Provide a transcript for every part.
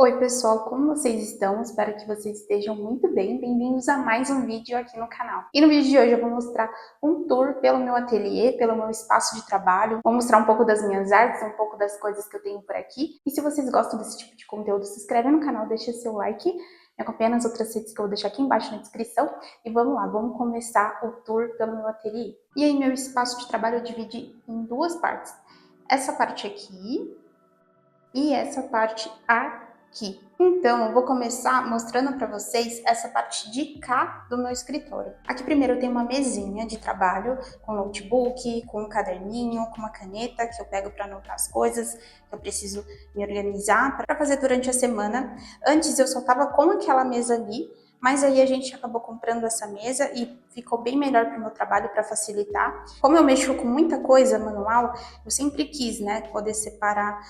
Oi pessoal, como vocês estão? Espero que vocês estejam muito bem. Bem-vindos a mais um vídeo aqui no canal. E no vídeo de hoje eu vou mostrar um tour pelo meu ateliê, pelo meu espaço de trabalho. Vou mostrar um pouco das minhas artes, um pouco das coisas que eu tenho por aqui. E se vocês gostam desse tipo de conteúdo, se inscreve no canal, deixa seu like. Me acompanha nas outras redes que eu vou deixar aqui embaixo na descrição. E vamos lá, vamos começar o tour pelo meu ateliê. E aí meu espaço de trabalho eu dividi em duas partes. Essa parte aqui e essa parte aqui. Então, eu vou começar mostrando para vocês essa parte de cá do meu escritório. Aqui primeiro eu tenho uma mesinha de trabalho com notebook, com um caderninho, com uma caneta que eu pego para anotar as coisas que eu preciso me organizar para fazer durante a semana. Antes eu só tava com aquela mesa ali, mas aí a gente acabou comprando essa mesa e ficou bem melhor para o meu trabalho, para facilitar. Como eu mexo com muita coisa manual, eu sempre quis, né, poder separar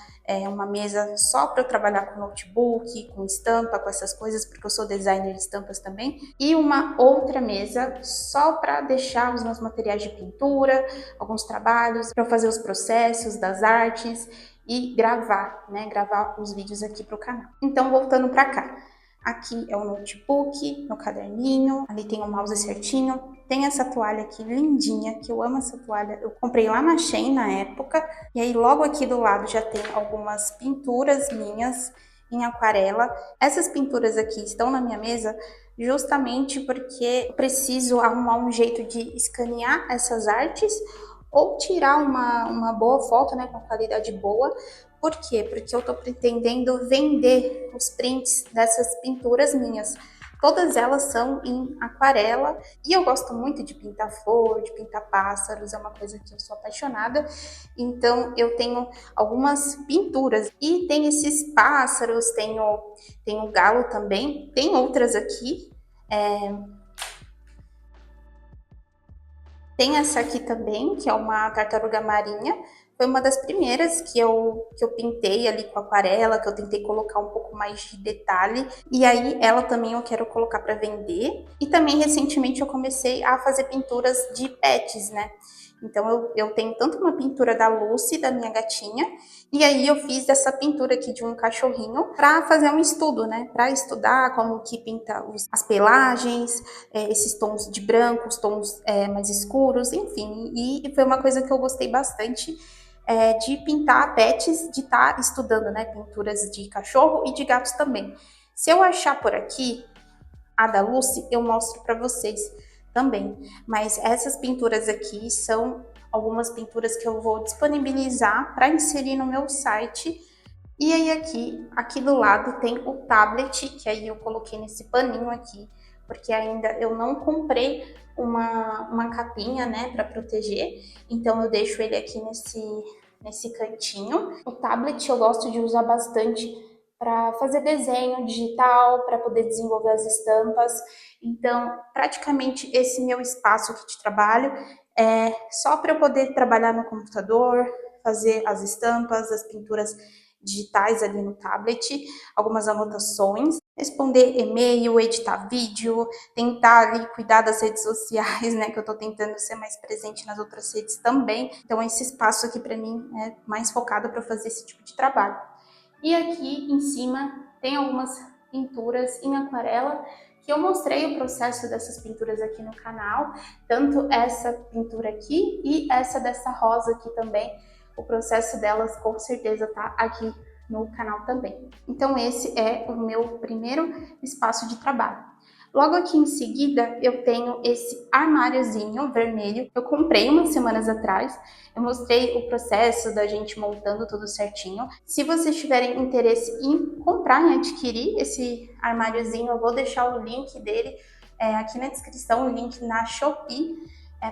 uma mesa só para eu trabalhar com notebook, com estampa, com essas coisas, porque eu sou designer de estampas também, e uma outra mesa só para deixar os meus materiais de pintura, alguns trabalhos, para fazer os processos das artes e gravar, né, gravar os vídeos aqui para o canal. Então, voltando para cá. Aqui é o notebook, meu caderninho, ali tem o mouse certinho, tem essa toalha aqui lindinha, que eu amo essa toalha, eu comprei lá na Shein na época, e aí logo aqui do lado já tem algumas pinturas minhas em aquarela. Essas pinturas aqui estão na minha mesa justamente porque eu preciso arrumar um jeito de escanear essas artes ou tirar uma boa foto, né, com qualidade boa. Por quê? Porque eu tô pretendendo vender os prints dessas pinturas minhas. Todas elas são em aquarela e eu gosto muito de pintar flor, de pintar pássaros, é uma coisa que eu sou apaixonada. Então eu tenho algumas pinturas e tem esses pássaros, tenho galo também, tem outras aqui. Tem essa aqui também, que é uma tartaruga marinha. Foi uma das primeiras que eu pintei ali com aquarela, que eu tentei colocar um pouco mais de detalhe. E aí ela também eu quero colocar para vender. E também recentemente eu comecei a fazer pinturas de pets, né? Então eu tenho tanto uma pintura da Lucy, da minha gatinha, e aí eu fiz essa pintura aqui de um cachorrinho para fazer um estudo, né? Para estudar como que pinta as pelagens, esses tons de branco, os tons mais escuros, enfim. E foi uma coisa que eu gostei bastante de pintar pets, de estar estudando, né? Pinturas de cachorro e de gatos também. Se eu achar por aqui a da Lucy, eu mostro para vocês também. Mas essas pinturas aqui são algumas pinturas que eu vou disponibilizar para inserir no meu site. E aí aqui do lado tem o tablet, que aí eu coloquei nesse paninho aqui, porque ainda eu não comprei uma capinha, né, para proteger, então eu deixo ele aqui nesse cantinho. O tablet eu gosto de usar bastante para fazer desenho digital, para poder desenvolver as estampas. Então, praticamente esse meu espaço aqui de trabalho é só para eu poder trabalhar no computador, fazer as estampas, as pinturas digitais ali no tablet, algumas anotações, responder e-mail, editar vídeo, tentar ali cuidar das redes sociais, né, que eu tô tentando ser mais presente nas outras redes também. Então esse espaço aqui para mim é mais focado para fazer esse tipo de trabalho. E aqui em cima tem algumas pinturas em aquarela que eu mostrei o processo dessas pinturas aqui no canal, tanto essa pintura aqui e essa dessa rosa aqui também. O processo delas com certeza tá aqui no canal também. Então esse é o meu primeiro espaço de trabalho. Logo aqui em seguida eu tenho esse armáriozinho vermelho, eu comprei umas semanas atrás, eu mostrei o processo da gente montando tudo certinho. Se vocês tiverem interesse em comprar e adquirir esse armáriozinho, eu vou deixar o link dele aqui na descrição, o link na Shopee,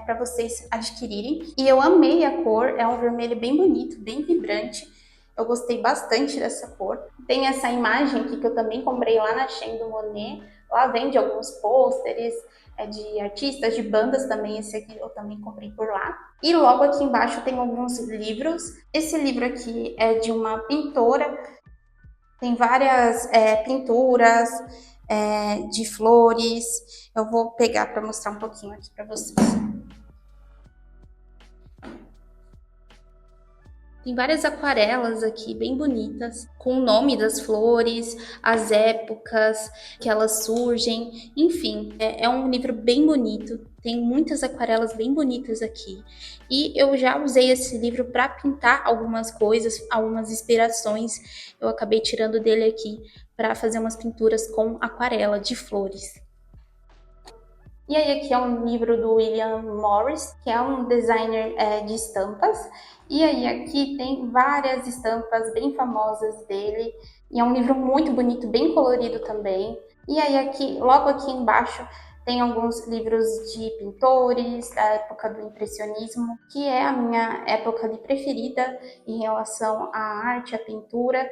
para vocês adquirirem. E eu amei a cor, é um vermelho bem bonito, bem vibrante. Eu gostei bastante dessa cor. Tem essa imagem aqui que eu também comprei lá na Shein do Monet. Lá vende alguns pôsteres de artistas, de bandas também. Esse aqui eu também comprei por lá. E logo aqui embaixo tem alguns livros. Esse livro aqui é de uma pintora. Tem várias pinturas de flores. Eu vou pegar para mostrar um pouquinho aqui para vocês. Tem várias aquarelas aqui bem bonitas, com o nome das flores, as épocas que elas surgem, enfim, é um livro bem bonito. Tem muitas aquarelas bem bonitas aqui. E eu já usei esse livro para pintar algumas coisas, algumas inspirações. Eu acabei tirando dele aqui para fazer umas pinturas com aquarela de flores. E aí aqui é um livro do William Morris, que é um designer de estampas. E aí aqui tem várias estampas bem famosas dele. E é um livro muito bonito, bem colorido também. E aí aqui, logo aqui embaixo, tem alguns livros de pintores da época do impressionismo, que é a minha época de preferida em relação à arte, à pintura.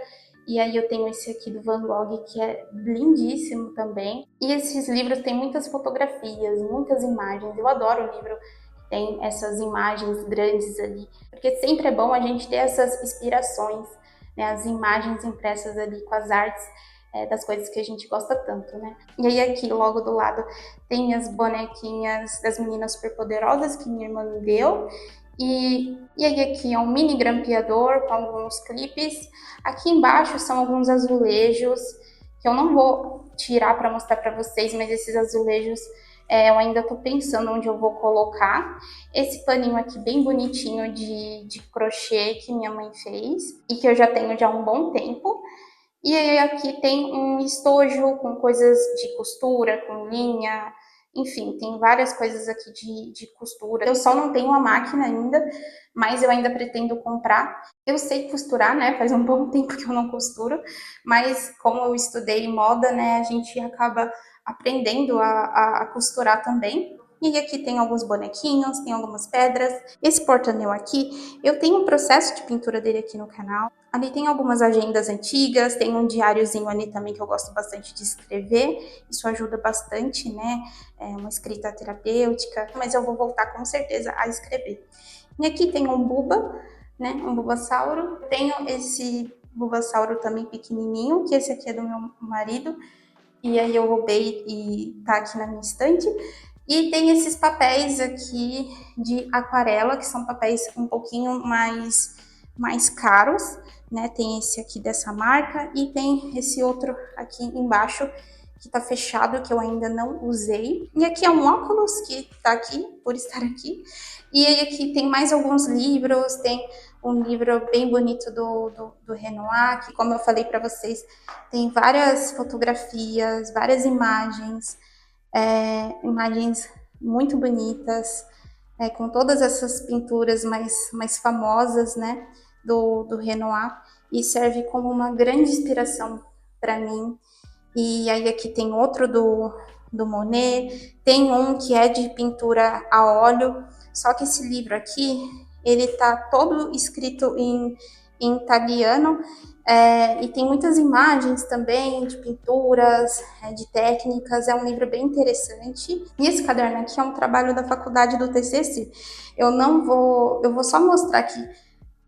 E aí eu tenho esse aqui do Van Gogh, que é lindíssimo também. E esses livros têm muitas fotografias, muitas imagens. Eu adoro o livro que tem essas imagens grandes ali, porque sempre é bom a gente ter essas inspirações, né? As imagens impressas ali com as artes das coisas que a gente gosta tanto, né? E aí aqui, logo do lado, tem as bonequinhas das meninas superpoderosas que minha irmã me deu. E aí aqui é um mini grampeador com alguns clipes. Aqui embaixo são alguns azulejos que eu não vou tirar para mostrar para vocês, mas esses azulejos eu ainda estou pensando onde eu vou colocar. Esse paninho aqui bem bonitinho de crochê que minha mãe fez e que eu já tenho já há um bom tempo. E aí aqui tem um estojo com coisas de costura, com linha, enfim, tem várias coisas aqui de costura. Eu só não tenho a máquina ainda, mas eu ainda pretendo comprar. Eu sei costurar, né? Faz um bom tempo que eu não costuro, mas como eu estudei moda, né, a gente acaba aprendendo a costurar também. E aqui tem alguns bonequinhos, tem algumas pedras. Esse porta-anel aqui, eu tenho um processo de pintura dele aqui no canal. Ali tem algumas agendas antigas, tem um diáriozinho ali também que eu gosto bastante de escrever. Isso ajuda bastante, né? É uma escrita terapêutica, mas eu vou voltar com certeza a escrever. E aqui tem um buba, né? Um bubassauro. Tenho esse bubassauro também pequenininho, que esse aqui é do meu marido. E aí eu roubei e tá aqui na minha estante. E tem esses papéis aqui de aquarela, que são papéis um pouquinho mais caros, né? Tem esse aqui dessa marca e tem esse outro aqui embaixo que tá fechado, que eu ainda não usei. E aqui é um óculos que tá aqui, por estar aqui. E aí aqui tem mais alguns livros, tem um livro bem bonito do Renoir, que como eu falei para vocês, tem várias fotografias, várias imagens, imagens muito bonitas, com todas essas pinturas mais famosas, né, do Renoir, e serve como uma grande inspiração para mim. E aí aqui tem outro do Monet, tem um que é de pintura a óleo, só que esse livro aqui, ele tá todo escrito em italiano, e tem muitas imagens também de pinturas, de técnicas, é um livro bem interessante. E esse caderno aqui é um trabalho da faculdade do TCC. Eu vou só mostrar aqui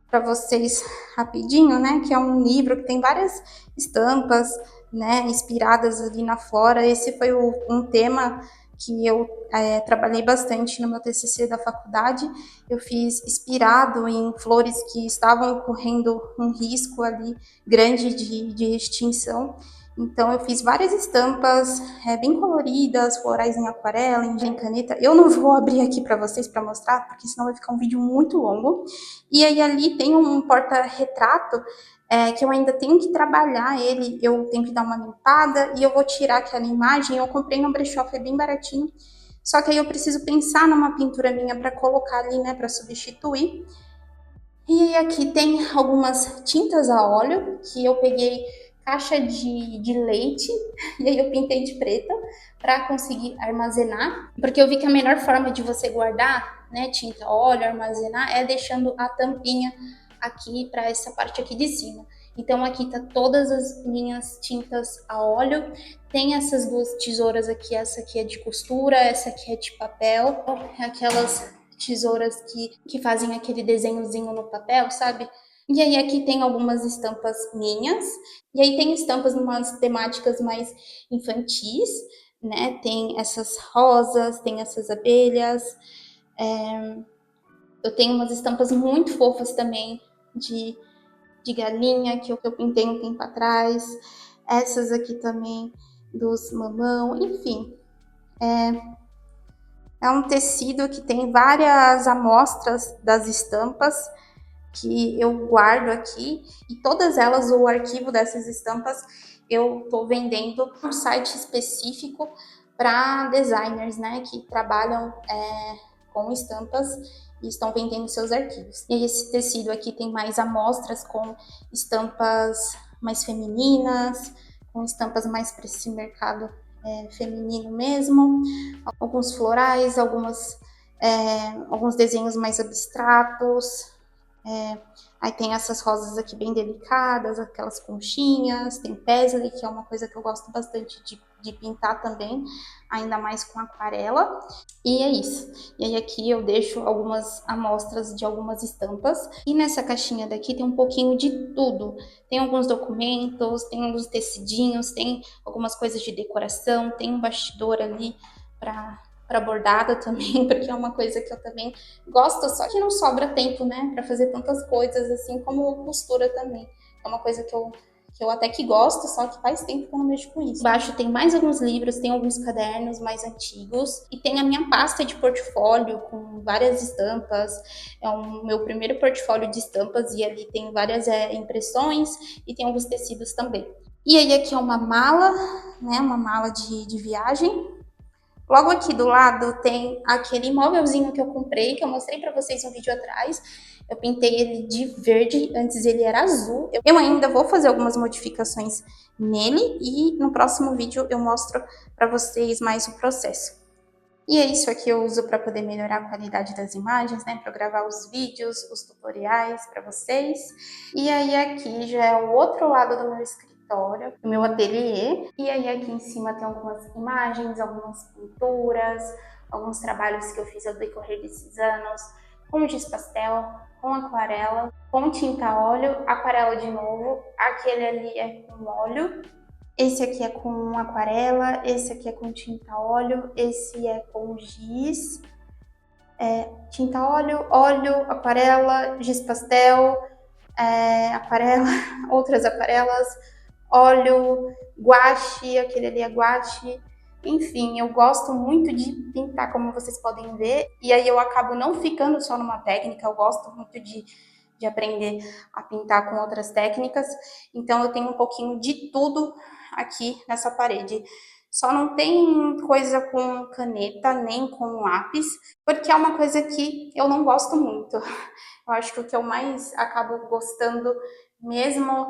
para vocês rapidinho, né? Que é um livro que tem várias estampas, né? Inspiradas ali na flora. Esse foi um tema que eu trabalhei bastante no meu TCC da faculdade. Eu fiz inspirado em flores que estavam correndo um risco ali grande de extinção. Então, eu fiz várias estampas bem coloridas, florais em aquarela, em caneta. Eu não vou abrir aqui para vocês para mostrar, porque senão vai ficar um vídeo muito longo. E aí ali tem um porta-retrato que eu ainda tenho que trabalhar ele, eu tenho que dar uma limpada e eu vou tirar aquela imagem. Eu comprei no brechó, foi bem baratinho. Só que aí eu preciso pensar numa pintura minha para colocar ali, né, para substituir. E aí aqui tem algumas tintas a óleo que eu peguei caixa de leite e aí eu pintei de preta para conseguir armazenar, porque eu vi que a melhor forma de você guardar, né, tinta a óleo, armazenar, é deixando a tampinha aqui para essa parte aqui de cima. Então aqui tá todas as minhas tintas a óleo, tem essas duas tesouras aqui, essa aqui é de costura, essa aqui é de papel, aquelas tesouras que fazem aquele desenhozinho no papel, sabe? E aí aqui tem algumas estampas minhas, e aí tem estampas numas temáticas mais infantis, né? Tem essas rosas, tem essas abelhas, eu tenho umas estampas muito fofas também de galinha que eu pintei um tempo atrás. Essas aqui também dos mamão, enfim. É um tecido que tem várias amostras das estampas que eu guardo aqui, e todas elas, o arquivo dessas estampas, eu estou vendendo um site específico para designers, né, que trabalham com estampas e estão vendendo seus arquivos. E esse tecido aqui tem mais amostras com estampas mais femininas, com estampas mais para esse mercado feminino mesmo, alguns florais, alguns desenhos mais abstratos. Aí tem essas rosas aqui bem delicadas, aquelas conchinhas, tem paisley, que é uma coisa que eu gosto bastante de pintar também, ainda mais com aquarela. E é isso. E aí aqui eu deixo algumas amostras de algumas estampas. E nessa caixinha daqui tem um pouquinho de tudo. Tem alguns documentos, tem alguns tecidinhos, tem algumas coisas de decoração, tem um bastidor ali para bordado também, porque é uma coisa que eu também gosto, só que não sobra tempo, né, para fazer tantas coisas, assim como costura também. É uma coisa que eu até que gosto, só que faz tempo que eu não mexo com isso. Embaixo tem mais alguns livros, tem alguns cadernos mais antigos e tem a minha pasta de portfólio com várias estampas. É o meu primeiro portfólio de estampas e ali tem várias impressões e tem alguns tecidos também. E aí aqui é uma mala, né, uma mala de viagem. Logo aqui do lado tem aquele móvelzinho que eu comprei, que eu mostrei para vocês um vídeo atrás. Eu pintei ele de verde, antes ele era azul. Eu ainda vou fazer algumas modificações nele e no próximo vídeo eu mostro para vocês mais o processo. E é isso aqui eu uso para poder melhorar a qualidade das imagens, né? Para gravar os vídeos, os tutoriais para vocês. E aí aqui já é o outro lado do meu escritório, do meu ateliê. E aí aqui em cima tem algumas imagens, algumas pinturas, alguns trabalhos que eu fiz ao decorrer desses anos, com giz pastel, com aquarela, com tinta a óleo, aquarela de novo, aquele ali é com óleo. Esse aqui é com aquarela, esse aqui é com tinta óleo, esse é com giz, tinta óleo, óleo, aquarela, giz pastel, aquarela, outras aquarelas, óleo, guache, aquele ali é guache. Enfim, eu gosto muito de pintar, como vocês podem ver, e aí eu acabo não ficando só numa técnica, eu gosto muito de aprender a pintar com outras técnicas, então eu tenho um pouquinho de tudo aqui nessa parede. Só não tem coisa com caneta, nem com lápis, porque é uma coisa que eu não gosto muito. Eu acho que o que eu mais acabo gostando mesmo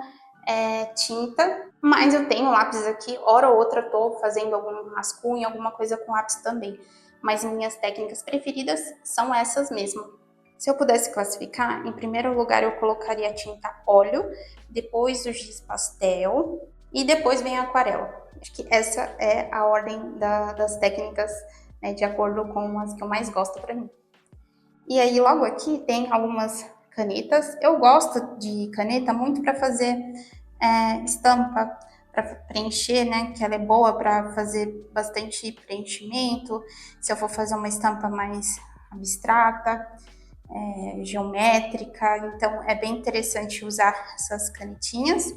é tinta, mas eu tenho lápis aqui, hora ou outra eu tô fazendo algum rascunho, alguma coisa com lápis também. Mas minhas técnicas preferidas são essas mesmo. Se eu pudesse classificar, em primeiro lugar eu colocaria a tinta óleo, depois o giz pastel e depois vem a aquarela. Acho que essa é a ordem das técnicas, né, de acordo com as que eu mais gosto para mim. E aí logo aqui tem algumas canetas. Eu gosto de caneta muito para fazer estampa, para preencher, né? Que ela é boa para fazer bastante preenchimento. Se eu for fazer uma estampa mais abstrata, geométrica, então é bem interessante usar essas canetinhas.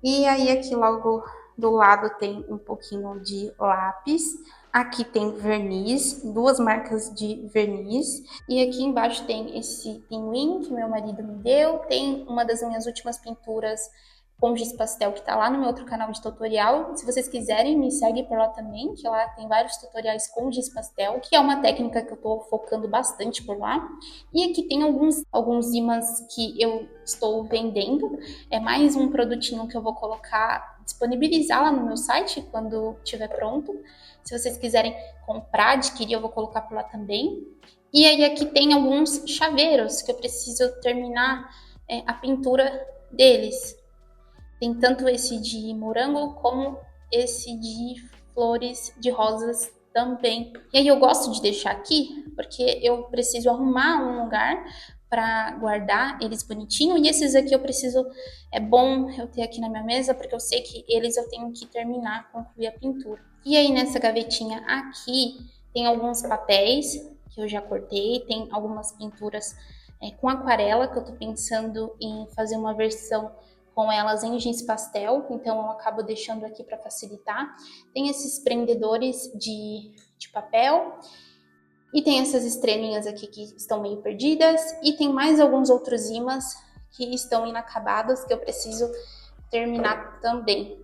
E aí aqui logo do lado tem um pouquinho de lápis. Aqui tem verniz, duas marcas de verniz. E aqui embaixo tem esse pinguim que meu marido me deu. Tem uma das minhas últimas pinturas com giz pastel que tá lá no meu outro canal de tutorial. Se vocês quiserem, me segue por lá também, que lá tem vários tutoriais com giz pastel, que é uma técnica que eu tô focando bastante por lá. E aqui tem alguns ímãs que eu estou vendendo. É mais um produtinho que eu vou colocar, disponibilizar lá no meu site quando estiver pronto. Se vocês quiserem comprar, adquirir, eu vou colocar por lá também. E aí aqui tem alguns chaveiros que eu preciso terminar a pintura deles. Tem tanto esse de morango como esse de flores de rosas também. E aí eu gosto de deixar aqui porque eu preciso arrumar um lugar para guardar eles bonitinho. E esses aqui eu preciso, é bom eu ter aqui na minha mesa porque eu sei que eles eu tenho que terminar, concluir a pintura. E aí nessa gavetinha aqui tem alguns papéis que eu já cortei, tem algumas pinturas com aquarela, que eu tô pensando em fazer uma versão com elas em giz pastel, então eu acabo deixando aqui para facilitar. Tem esses prendedores de papel, e tem essas estrelinhas aqui que estão meio perdidas, e tem mais alguns outros imãs que estão inacabados, que eu preciso terminar também.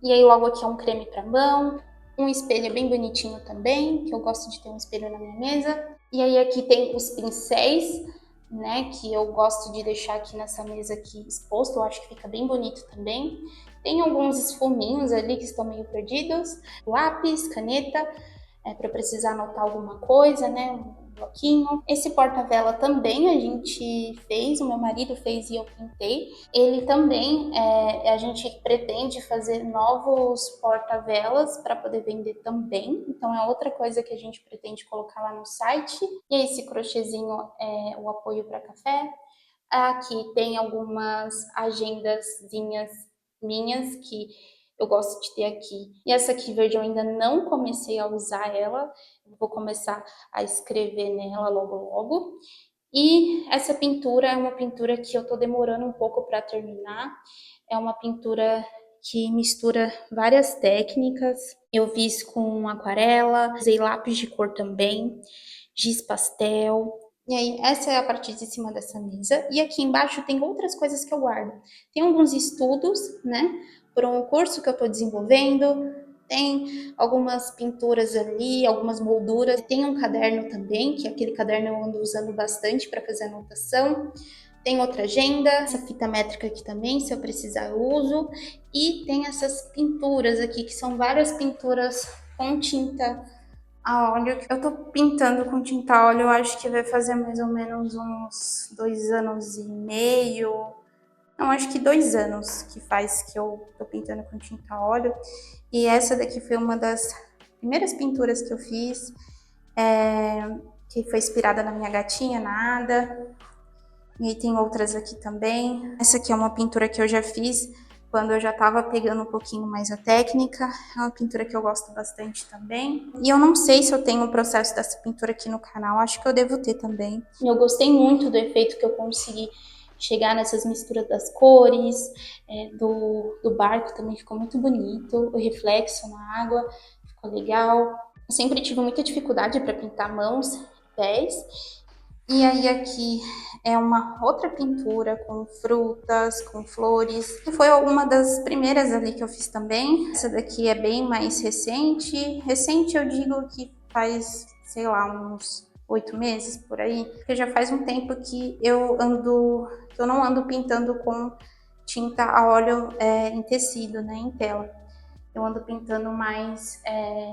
E aí logo aqui é um creme para mão, um espelho bem bonitinho também, que eu gosto de ter um espelho na minha mesa. E aí aqui tem os pincéis, né, que eu gosto de deixar aqui nessa mesa aqui exposto, eu acho que fica bem bonito também. Tem alguns esfuminhos ali que estão meio perdidos, lápis, caneta, para precisar anotar alguma coisa, né, um bloquinho. Esse porta-vela também a gente fez, o meu marido fez e eu pintei. Ele também, a gente pretende fazer novos porta-velas para poder vender também. Então é outra coisa que a gente pretende colocar lá no site. E esse crochêzinho é o apoio para café. Aqui tem algumas agendazinhas minhas que eu gosto de ter aqui. E essa aqui verde eu ainda não comecei a usar ela. Eu vou começar a escrever nela logo logo. E essa pintura é uma pintura que eu tô demorando um pouco para terminar. É uma pintura que mistura várias técnicas. Eu fiz com aquarela, usei lápis de cor também, giz pastel. E aí, essa é a parte de cima dessa mesa. E aqui embaixo tem outras coisas que eu guardo. Tem alguns estudos, né, para um curso que eu estou desenvolvendo. Tem algumas pinturas ali, algumas molduras. Tem um caderno também, que aquele caderno eu ando usando bastante para fazer anotação. Tem outra agenda, essa fita métrica aqui também, se eu precisar eu uso. E tem essas pinturas aqui, que são várias pinturas com tinta a óleo. Eu tô pintando com tinta a óleo, eu acho que vai fazer mais ou menos uns 2 anos e meio. Não, acho que 2 anos que faz que eu tô pintando com tinta a óleo. E essa daqui foi uma das primeiras pinturas que eu fiz, que foi inspirada na minha gatinha, na Ada. E aí tem outras aqui também. Essa aqui é uma pintura que eu já fiz quando eu já estava pegando um pouquinho mais a técnica. É uma pintura que eu gosto bastante também. E eu não sei se eu tenho o processo dessa pintura aqui no canal, acho que eu devo ter também. Eu gostei muito do efeito que eu consegui chegar nessas misturas das cores, do barco também ficou muito bonito, o reflexo na água ficou legal. Eu sempre tive muita dificuldade para pintar mãos e pés. E aí aqui é uma outra pintura com frutas, com flores, que foi uma das primeiras ali que eu fiz também. Essa daqui é bem mais recente. Recente eu digo que faz, sei lá, uns 8 meses por aí, porque já faz um tempo que eu não ando pintando com tinta a óleo em tecido, né, em tela. Eu ando pintando mais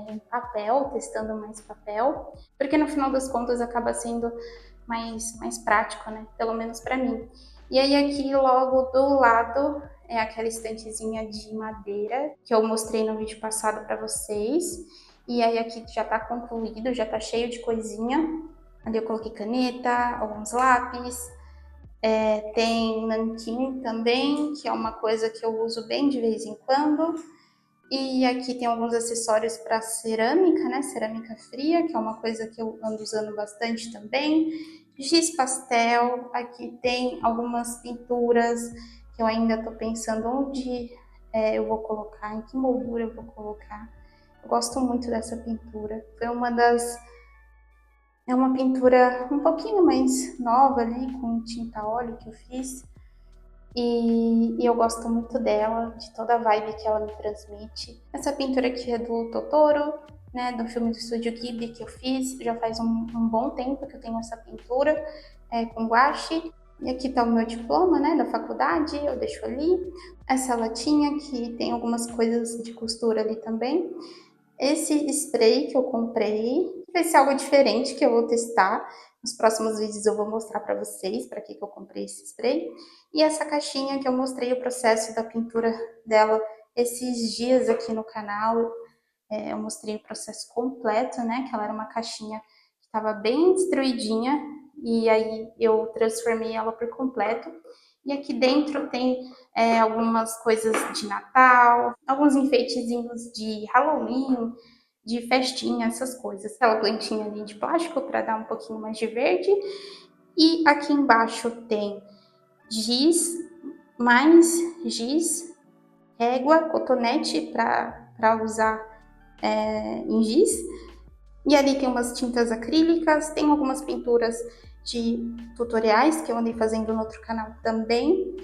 em papel, testando mais papel, porque no final das contas acaba sendo mais prático, né? Pelo menos para mim. E aí aqui logo do lado é aquela estantezinha de madeira que eu mostrei no vídeo passado para vocês. E aí aqui já tá concluído, já tá cheio de coisinha. Ali eu coloquei caneta, alguns lápis. Tem nanquim também, que é uma coisa que eu uso bem de vez em quando. E aqui tem alguns acessórios para cerâmica, né? Cerâmica fria, que é uma coisa que eu ando usando bastante também. Giz pastel, aqui tem algumas pinturas que eu ainda tô pensando onde eu vou colocar, em que moldura eu vou colocar. Eu gosto muito dessa pintura. É uma pintura um pouquinho mais nova ali, com tinta a óleo que eu fiz. E eu gosto muito dela, de toda a vibe que ela me transmite. Essa pintura aqui é do Totoro, né, do filme do Estúdio Ghibli que eu fiz. Já faz um bom tempo que eu tenho essa pintura com guache. E aqui tá o meu diploma, né, da faculdade, eu deixo ali. Essa latinha que tem algumas coisas de costura ali também. Esse spray que eu comprei, vai ser algo diferente que eu vou testar. Nos próximos vídeos eu vou mostrar para vocês para que eu comprei esse spray. E essa caixinha que eu mostrei o processo da pintura dela esses dias aqui no canal. Eu mostrei o processo completo, né? Que ela era uma caixinha que estava bem destruidinha. E aí eu transformei ela por completo. E aqui dentro tem algumas coisas de Natal, alguns enfeitezinhos de Halloween, de festinha, essas coisas. Aquela plantinha ali de plástico para dar um pouquinho mais de verde. E aqui embaixo tem giz, mais giz, régua, cotonete para usar em giz. E ali tem umas tintas acrílicas, tem algumas pinturas de tutoriais que eu andei fazendo no outro canal também.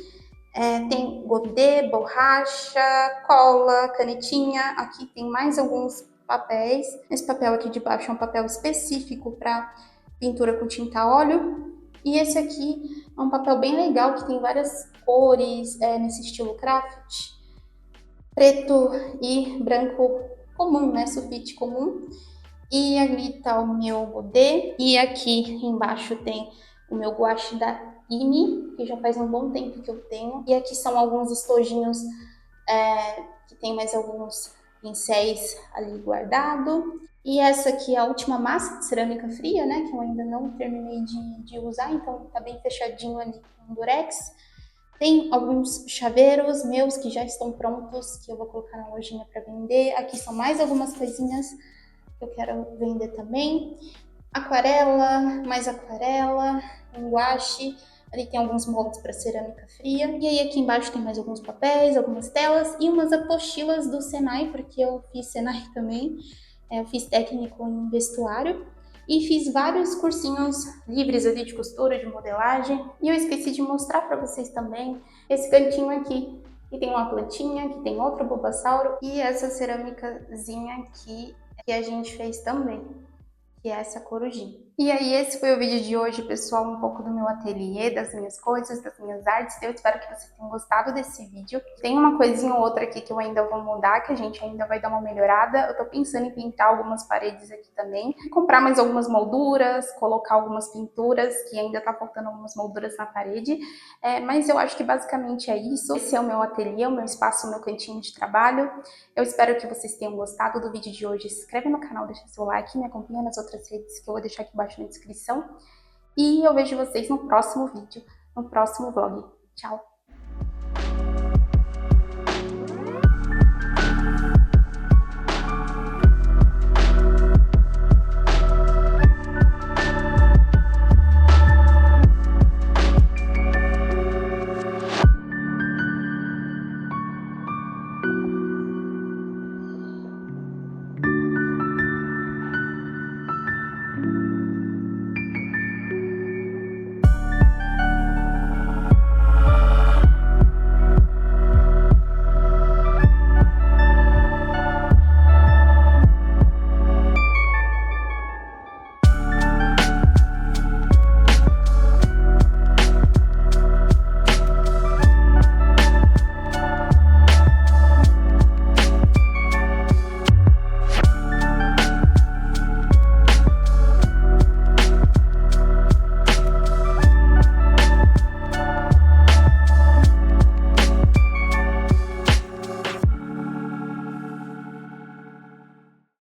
Tem godê, borracha, cola, canetinha. Aqui tem mais alguns papéis. Esse papel aqui de baixo é um papel específico para pintura com tinta óleo. E esse aqui é um papel bem legal, que tem várias cores, nesse estilo craft. Preto e branco comum, né? Sulfite comum. E ali tá o meu godê. E aqui embaixo tem o meu gouache da IMI, que já faz um bom tempo que eu tenho. E aqui são alguns estojinhos, que tem mais alguns pincéis ali guardado. E essa aqui é a última massa de cerâmica fria, né? Que eu ainda não terminei de usar, então tá bem fechadinho ali com durex. Tem alguns chaveiros meus que já estão prontos, que eu vou colocar na lojinha para vender. Aqui são mais algumas coisinhas que eu quero vender também. Aquarela, mais aquarela, um guache. Ali tem alguns moldes para cerâmica fria. E aí aqui embaixo tem mais alguns papéis, algumas telas e umas apostilas do Senai, porque eu fiz Senai também. Eu fiz técnico em vestuário. E fiz vários cursinhos livres ali de costura, de modelagem. E eu esqueci de mostrar para vocês também esse cantinho aqui, que tem uma plantinha, que tem outro bulbasauro. E essa cerâmicazinha aqui que a gente fez também, que é essa corujinha. E aí, esse foi o vídeo de hoje, pessoal, um pouco do meu ateliê, das minhas coisas, das minhas artes. Eu espero que vocês tenham gostado desse vídeo. Tem uma coisinha ou outra aqui que eu ainda vou mudar, que a gente ainda vai dar uma melhorada. Eu tô pensando em pintar algumas paredes aqui também, comprar mais algumas molduras, colocar algumas pinturas, que ainda tá faltando algumas molduras na parede. Mas eu acho que basicamente é isso. Esse é o meu ateliê, o meu espaço, o meu cantinho de trabalho. Eu espero que vocês tenham gostado do vídeo de hoje. Se inscreve no canal, deixa seu like, me acompanha nas outras redes que eu vou deixar aqui embaixo na descrição. E eu vejo vocês no próximo vídeo, no próximo vlog. Tchau!